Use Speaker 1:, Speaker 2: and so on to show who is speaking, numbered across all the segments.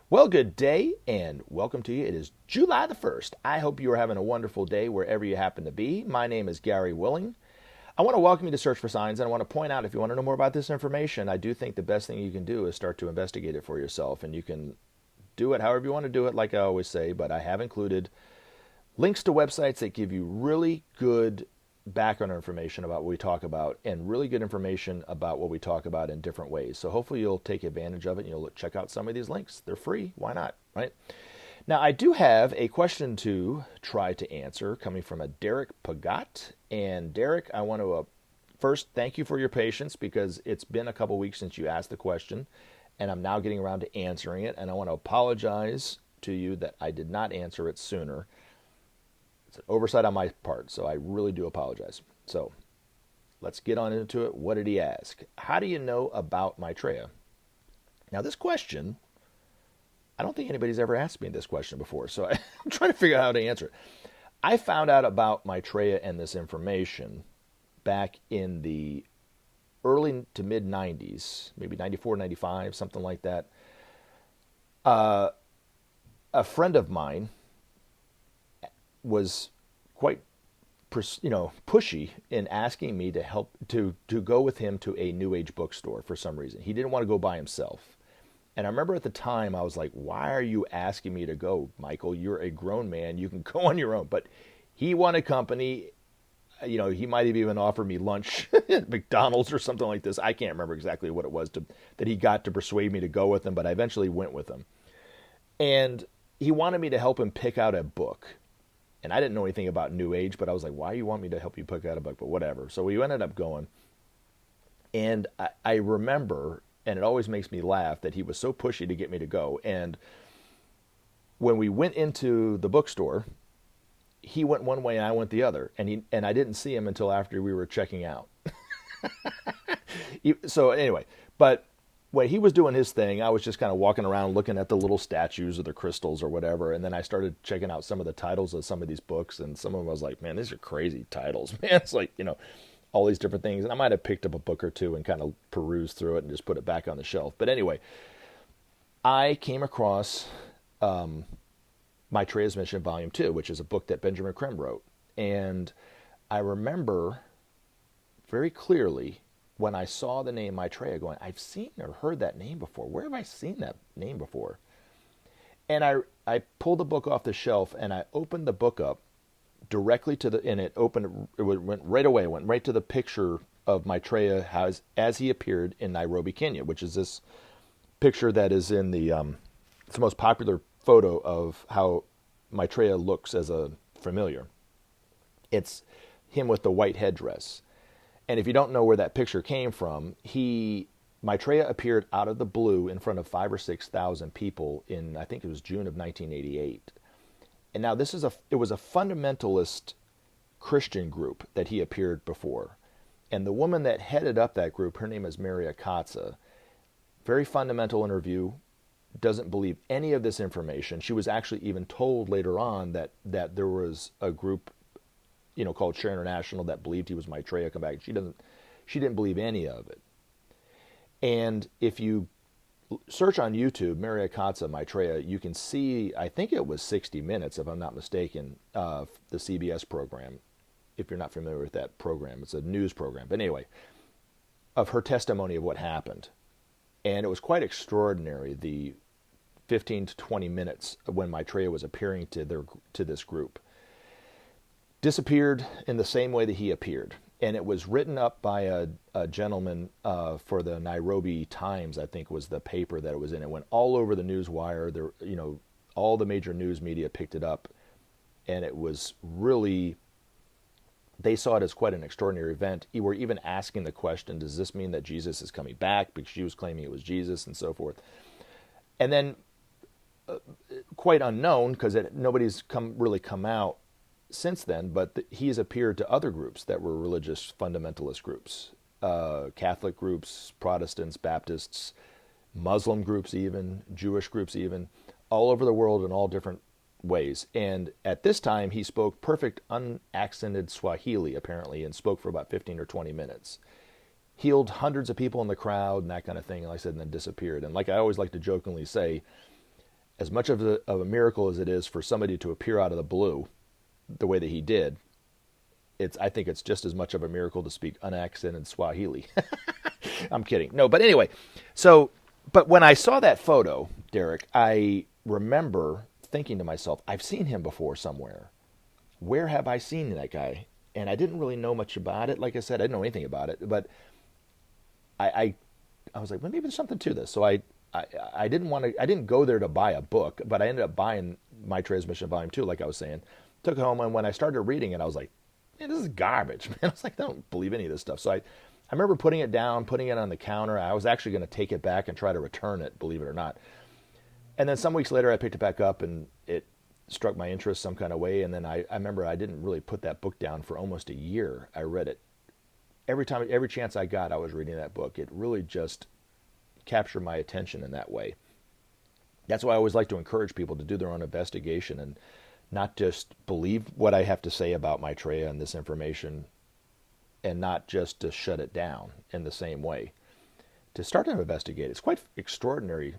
Speaker 1: Well, good day and welcome to you. It is July the 1st. I hope you are having a wonderful day wherever you happen to be. My name is Gary Willing. I want to welcome you to Search for Signs, and I want to point out if you want to know more about this information, I do think the best thing you can do is start to investigate it for yourself, and you can do it however you want to do it, like I always say, but I have included links to websites that give you really good background information about what we talk about and really good information about what we talk about in different ways. So hopefully you'll take advantage of it and you'll check out some of these links. They're free. Why not? Right? Now, I do have a question to try to answer coming from a Derek Pagat. And Derek, I want to first thank you for your patience because it's been a couple weeks since you asked the question and I'm now getting around to answering it. And I want to apologize to you that I did not answer it sooner. It's an oversight on my part, so I really do apologize. So let's get on into it. What did he ask? How do you know about Maitreya? Now, this question, I don't think anybody's ever asked me this question before, so I'm trying to figure out how to answer it. I found out about Maitreya and this information back in the early to mid 90s, maybe 94, 95, something like that. A friend of mine was quite pushy in asking me to help to go with him to a New Age bookstore for some reason. He didn't want to go by himself. And I remember at the time I was like, why are you asking me to go, Michael? You're a grown man. You can go on your own. But he wanted company. He might have even offered me lunch at McDonald's or something like this. I can't remember exactly what it was that he got to persuade me to go with him, but I eventually went with him. And he wanted me to help him pick out a book. And I didn't know anything about New Age, but I was like, why do you want me to help you pick out a book? But whatever. So we ended up going. And I remember, and it always makes me laugh, that he was so pushy to get me to go. And when we went into the bookstore, he went one way and I went the other. And I didn't see him until after we were checking out. So anyway, but when he was doing his thing, I was just kind of walking around looking at the little statues or the crystals or whatever. And then I started checking out some of the titles of some of these books. And some of them I was like, man, these are crazy titles, man. It's like, all these different things. And I might have picked up a book or two and kind of perused through it and just put it back on the shelf. But anyway, I came across Maitreya's Mission Volume 2, which is a book that Benjamin Creme wrote. And I remember very clearly when I saw the name Maitreya going, I've seen or heard that name before. Where have I seen that name before? And I pulled the book off the shelf and I opened the book up directly and it went right away. It went right to the picture of Maitreya as he appeared in Nairobi, Kenya, which is this picture that is in it's the most popular photo of how Maitreya looks as a familiar. It's him with the white headdress. And if you don't know where that picture came from, Maitreya appeared out of the blue in front of 5,000 or 6,000 people in, I think it was June of 1988. And now it was a fundamentalist Christian group that he appeared before. And the woman that headed up that group, her name is Maitreya. Very fundamental interview, doesn't believe any of this information. She was actually even told later on that there was a group called Share International that believed he was Maitreya come back. She didn't believe any of it. And if you search on YouTube, Maitreya, you can see, I think it was 60 Minutes, if I'm not mistaken, the CBS program. If you're not familiar with that program, it's a news program. But anyway, of her testimony of what happened. And it was quite extraordinary, the 15 to 20 minutes when Maitreya was appearing to this group. Disappeared in the same way that he appeared. And it was written up by a gentleman for the Nairobi Times, I think was the paper that it was in. It went all over the news wire. All the major news media picked it up. And it was really, they saw it as quite an extraordinary event. You were even asking the question, does this mean that Jesus is coming back? Because she was claiming it was Jesus and so forth. And then, quite unknown, because nobody's really come out since then, but he's appeared to other groups that were religious fundamentalist groups, Catholic groups, Protestants, Baptists, Muslim groups even, Jewish groups even, all over the world in all different ways. And at this time, he spoke perfect unaccented Swahili, apparently, and spoke for about 15 or 20 minutes. Healed hundreds of people in the crowd and that kind of thing, like I said, and then disappeared. And like I always like to jokingly say, as much of a miracle as it is for somebody to appear out of the blue the way that he did, I think it's just as much of a miracle to speak unaccented Swahili. I'm kidding. No, but anyway, but when I saw that photo, Derek, I remember thinking to myself, I've seen him before somewhere. Where have I seen that guy? And I didn't really know much about it. Like I said, I didn't know anything about it, but I was like, well, maybe there's something to this. So I didn't go there to buy a book, but I ended up buying Maitreya's Mission Volume 2, like I was saying. Took it home, and when I started reading it, I was like, man, this is garbage, man. I was like, I don't believe any of this stuff. So I remember putting it down, putting it on the counter. I was actually going to take it back and try to return it, believe it or not. And then some weeks later, I picked it back up, and it struck my interest some kind of way. And then I remember I didn't really put that book down for almost a year. I read it. Every chance I got, I was reading that book. It really just captured my attention in that way. That's why I always like to encourage people to do their own investigation and not just believe what I have to say about Maitreya and this information, and not just to shut it down in the same way. To start to investigate, it's quite extraordinary.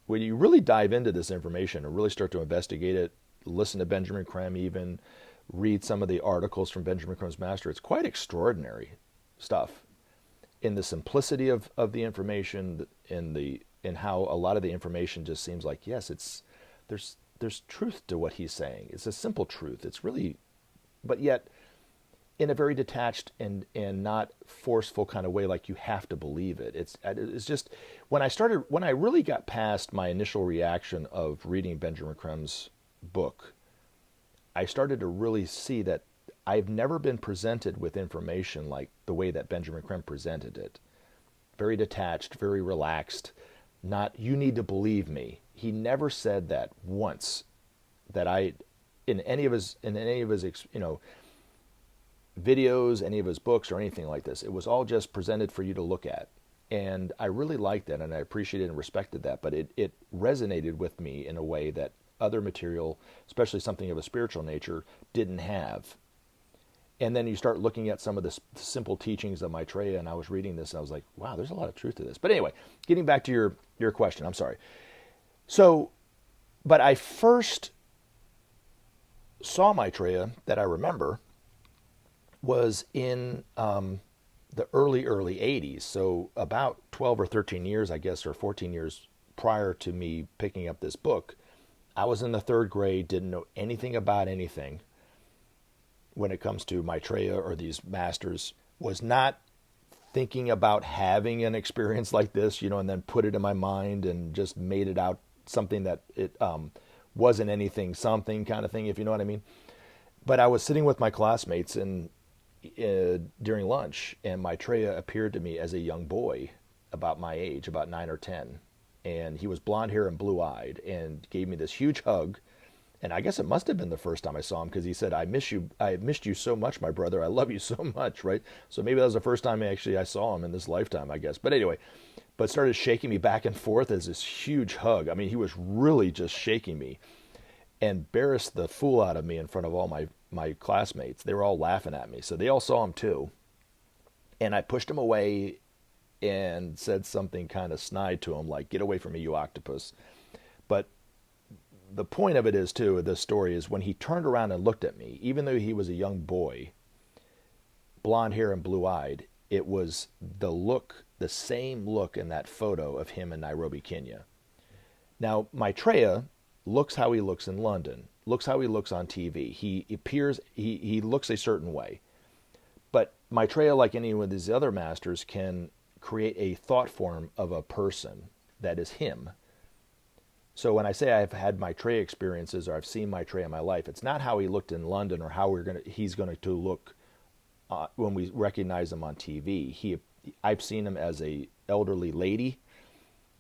Speaker 1: When you really dive into this information and really start to investigate it, listen to Benjamin Creme, even read some of the articles from Benjamin Creme's master, it's quite extraordinary stuff in the simplicity of the information, in how a lot of the information just seems like, yes, there's truth to what he's saying. It's a simple truth. It's really, but yet in a very detached and not forceful kind of way, like you have to believe it. It's just, when I really got past my initial reaction of reading Benjamin Creme's book, I started to really see that I've never been presented with information like the way that Benjamin Creme presented it. Very detached, very relaxed, not, you need to believe me. He never said that once, that in any of his videos, any of his books or anything like this. It was all just presented for you to look at. And I really liked that, and I appreciated and respected that, but it resonated with me in a way that other material, especially something of a spiritual nature, didn't have. And then you start looking at some of the simple teachings of Maitreya, and I was reading this, and I was like, wow, there's a lot of truth to this. But anyway, getting back to your question, I'm sorry. So, but I first saw Maitreya, that I remember, was in the early 80s. So about 12 or 13 years, I guess, or 14 years prior to me picking up this book. I was in the third grade, didn't know anything about anything when it comes to Maitreya or these masters, was not thinking about having an experience like this, and then put it in my mind and just made it out something that it wasn't anything, something kind of thing, if you know what I mean. But I was sitting with my classmates and during lunch, and Maitreya appeared to me as a young boy about my age, about 9 or 10. And he was blonde hair and blue-eyed, and gave me this huge hug. And I guess it must have been the first time I saw him, because he said, I missed you so much, my brother. I love you so much, right? So maybe that was the first time I saw him in this lifetime, I guess. But anyway, started shaking me back and forth as this huge hug. I mean, he was really just shaking me, and embarrassed the fool out of me in front of all my classmates. They were all laughing at me. So they all saw him too. And I pushed him away and said something kind of snide to him, like, get away from me, you octopus. But the point of it is, too, this story is when he turned around and looked at me, even though he was a young boy, blonde hair and blue-eyed, it was the same look in that photo of him in Nairobi, Kenya. Now, Maitreya looks how he looks in London, looks how he looks on TV. He appears, he looks a certain way. But Maitreya, like any of these other masters, can create a thought form of a person that is him. So when I say I've had Maitreya experiences, or I've seen Maitreya in my life, it's not how he looked in London or how he's going to look when we recognize him on TV. I've seen him as a elderly lady,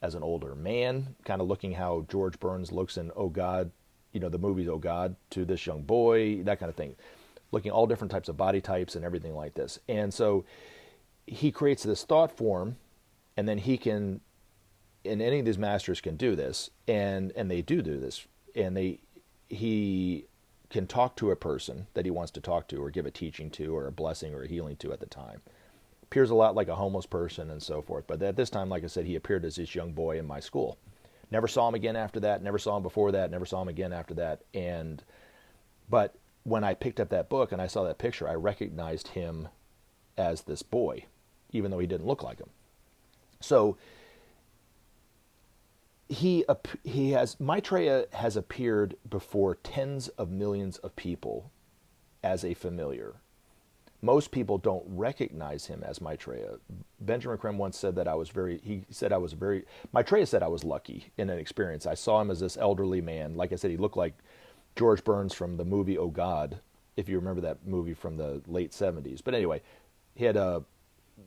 Speaker 1: as an older man, kind of looking how George Burns looks in Oh God, the movies Oh God, to this young boy, that kind of thing. Looking all different types of body types and everything like this. And so he creates this thought form, and then he can, and any of these masters can do this, and they do this, and he can talk to a person that he wants to talk to, or give a teaching to, or a blessing, or a healing to at the time. Appears a lot like a homeless person and so forth, but at this time, like I said, he appeared as this young boy in my school. Never saw him again after that, never saw him before that, never saw him again after that. But when I picked up that book and I saw that picture, I recognized him as this boy, even though he didn't look like him. So Maitreya has appeared before tens of millions of people as a familiar. Most people don't recognize him as Maitreya. Benjamin Creme once said that Maitreya said I was lucky in an experience. I saw him as this elderly man. Like I said, he looked like George Burns from the movie Oh God, if you remember that movie from the late 70s. But anyway, he had a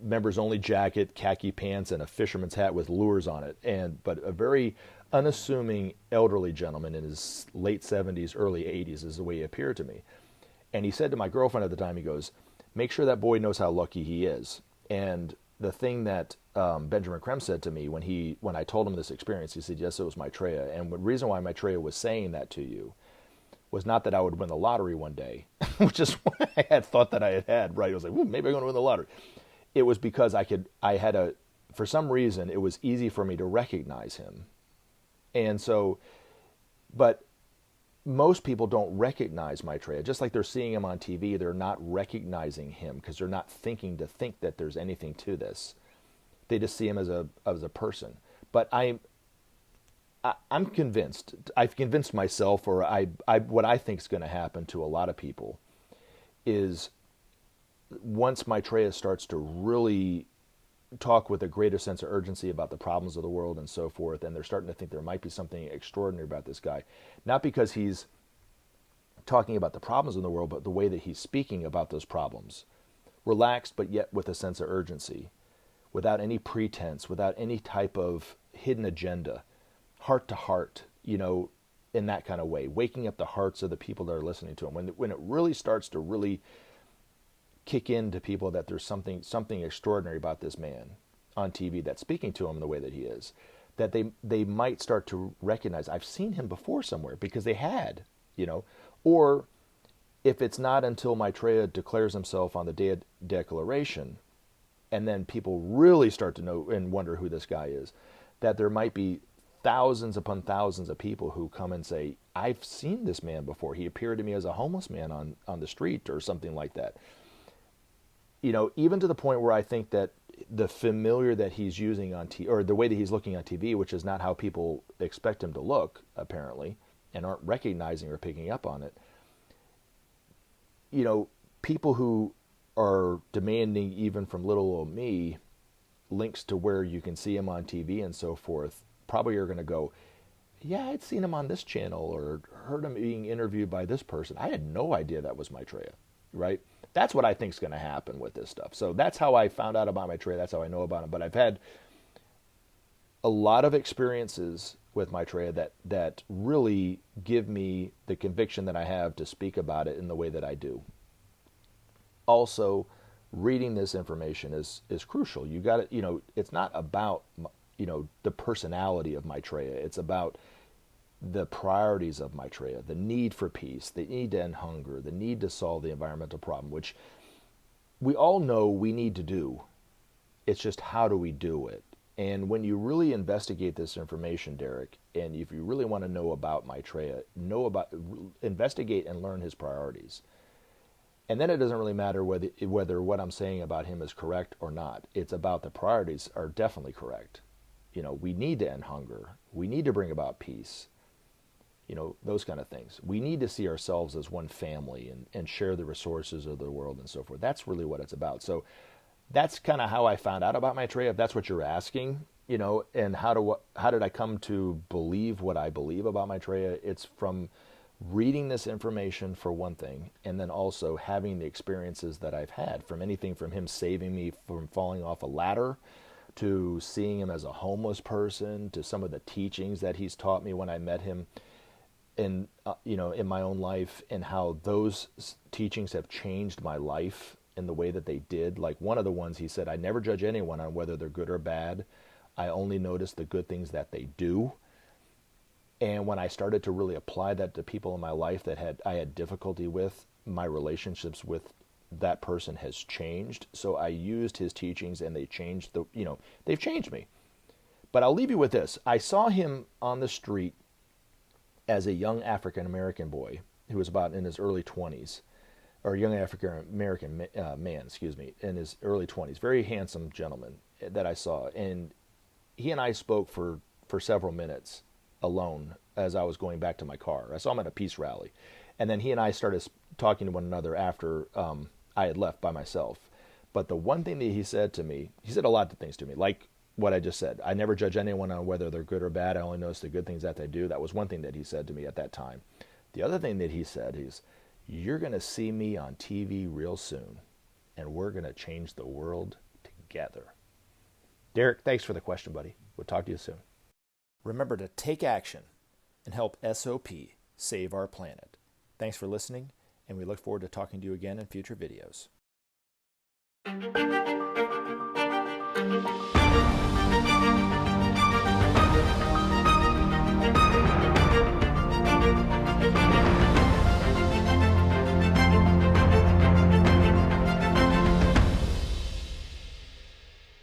Speaker 1: members only jacket, khaki pants, and a fisherman's hat with lures on it. But a very unassuming elderly gentleman in his late 70s, early 80s is the way he appeared to me. And he said to my girlfriend at the time, he goes, make sure that boy knows how lucky he is. And the thing that Benjamin Creme said to me when I told him this experience, he said, yes, it was Maitreya. And the reason why Maitreya was saying that to you was not that I would win the lottery one day, which is what I had thought that I had, right? I was like, maybe I'm going to win the lottery. It was because for some reason, it was easy for me to recognize him. And so, but most people don't recognize Maitreya. Just like they're seeing him on TV, they're not recognizing him because they're not thinking that there's anything to this. They just see him as a person. But I'm convinced. I've convinced myself, or what I think is going to happen to a lot of people is once Maitreya starts to really talk with a greater sense of urgency about the problems of the world and so forth, and they're starting to think there might be something extraordinary about this guy, not because he's talking about the problems in the world, but the way that he's speaking about those problems, relaxed but yet with a sense of urgency, without any pretense, without any type of hidden agenda, heart to heart, in that kind of way, waking up the hearts of the people that are listening to him. When it really starts to really kick into people that there's something extraordinary about this man on TV that's speaking to him the way that he is, that they might start to recognize, I've seen him before somewhere, because they had, or if it's not until Maitreya declares himself on the day of declaration, and then people really start to know and wonder who this guy is, that there might be thousands upon thousands of people who come and say, I've seen this man before. He appeared to me as a homeless man on the street or something like that. Even to the point where I think that the familiar that he's using on TV, or the way that he's looking on TV, which is not how people expect him to look, apparently, and aren't recognizing or picking up on it, people who are demanding even from little old me links to where you can see him on TV and so forth, probably are going to go, yeah, I'd seen him on this channel or heard him being interviewed by this person. I had no idea that was Maitreya, right? That's what I think is going to happen with this stuff. So that's how I found out about Maitreya. That's how I know about him. But I've had a lot of experiences with Maitreya that really give me the conviction that I have to speak about it in the way that I do. Also, reading this information is crucial. You got to, it's not about, the personality of Maitreya. It's about the priorities of Maitreya, the need for peace, the need to end hunger, the need to solve the environmental problem, which we all know we need to do. It's just how do we do it? And when you really investigate this information, Derek, and if you really want to know about Maitreya, investigate and learn his priorities. And then it doesn't really matter whether what I'm saying about him is correct or not. It's about the priorities are definitely correct. We need to end hunger. We need to bring about peace. Those kind of things. We need to see ourselves as one family and share the resources of the world and so forth. That's really what it's about. So that's kind of how I found out about Maitreya, if that's what you're asking, and how did I come to believe what I believe about Maitreya? It's from reading this information, for one thing, and then also having the experiences that I've had, from anything from him saving me from falling off a ladder, to seeing him as a homeless person, to some of the teachings that he's taught me when I met him in my own life, and how those teachings have changed my life in the way that they did. Like one of the ones he said, I never judge anyone on whether they're good or bad. I only notice the good things that they do. And when I started to really apply that to people in my life that I had difficulty with, my relationships with that person has changed. So I used his teachings, and they changed they've changed me. But I'll leave you with this. I saw him on the street as a young African-American boy who was about in his early 20s, or a young African-American man, in his early 20s. Very handsome gentleman that I saw. And he and I spoke for several minutes alone as I was going back to my car. I saw him at a peace rally. And then he and I started talking to one another after I had left by myself. But the one thing that he said to me, he said a lot of things to me, like what I just said. I never judge anyone on whether they're good or bad. I only notice the good things that they do. That was one thing that he said to me at that time. The other thing that he said is, you're going to see me on TV real soon, and we're going to change the world together. Derek, thanks for the question, buddy. We'll talk to you soon. Remember to take action and help SOP save our planet. Thanks for listening, and we look forward to talking to you again in future videos.